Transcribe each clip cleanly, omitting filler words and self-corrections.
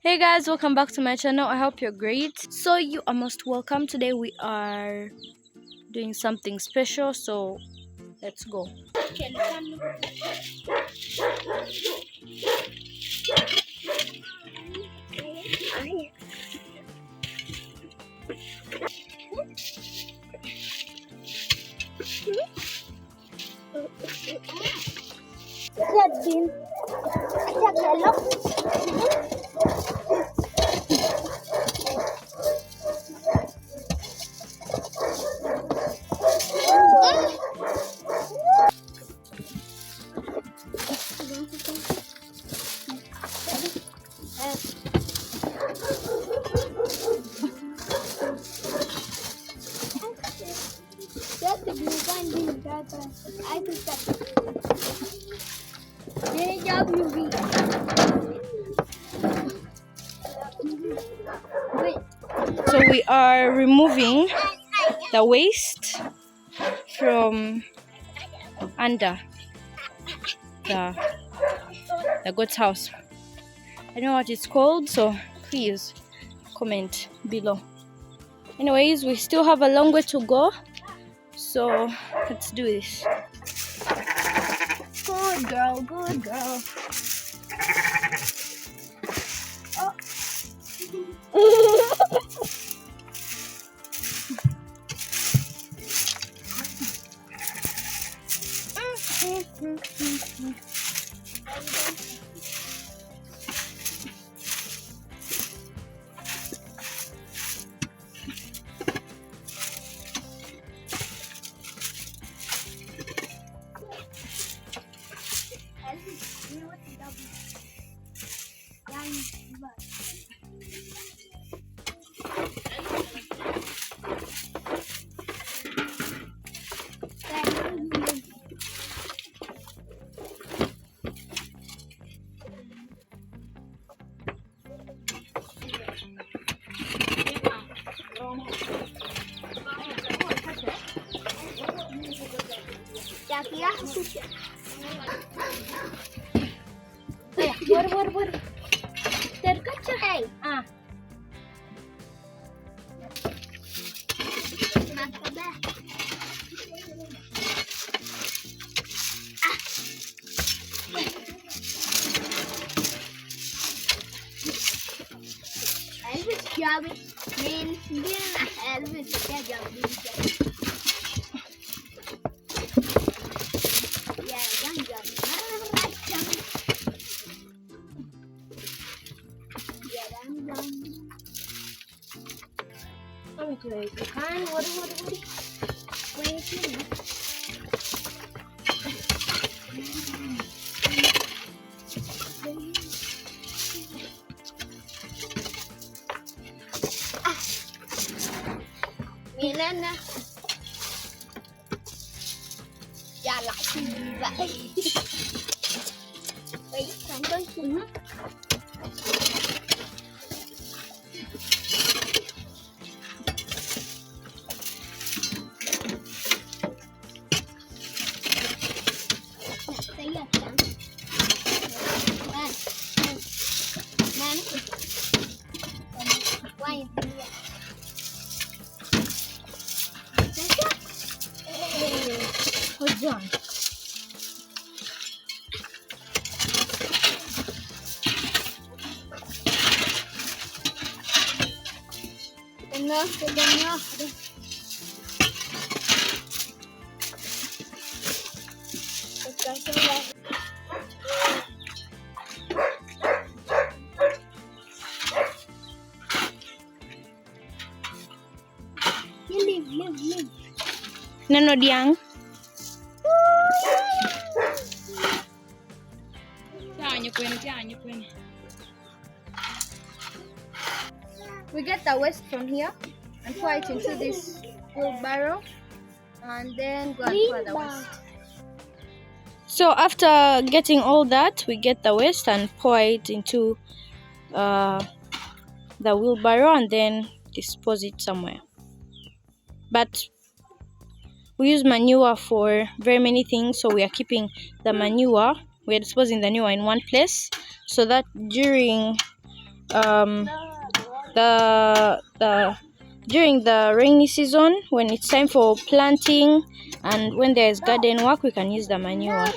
Hey guys, welcome back to my channel. I hope you're great. So you are most welcome. Today we are doing something special, so let's go. So we are removing the waste from under the goat's house. I don't know what it's called, so please comment below. Anyways, we still have a long way to go, so let's do this. Good girl, good girl. What? Terkaca. Hey. Ah. Elvis Gabrie. Elvis Gabrie. Milana. Dạ lại gì vậy? Vậy không có gì. John. Enough. Leave. Nano diang. We get the waste from here and pour it into this wheelbarrow and then go and pour the waste. So after getting all that, we get the waste and pour it into the wheelbarrow and then dispose it somewhere. But we use manure for very many things, so we are keeping the manure, we are disposing the manure in one place so that during the during the rainy season, when it's time for planting and when there's garden work, we can use the manure.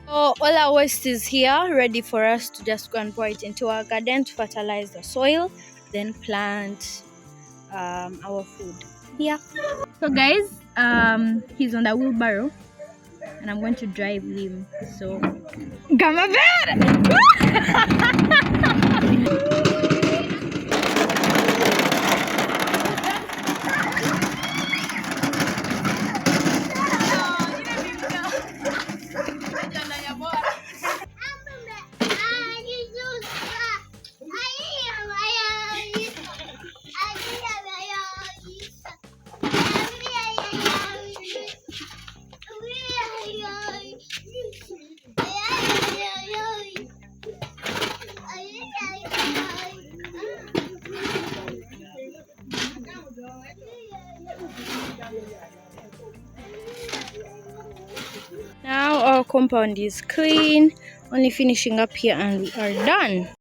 So all our waste is here, ready for us to just go and pour it into our garden to fertilize the soil, then plant our food. Yeah. So guys, he's on the wheelbarrow, and I'm going to drive him. So, Gamma Bear! Now our compound is clean, only finishing up here and we are done.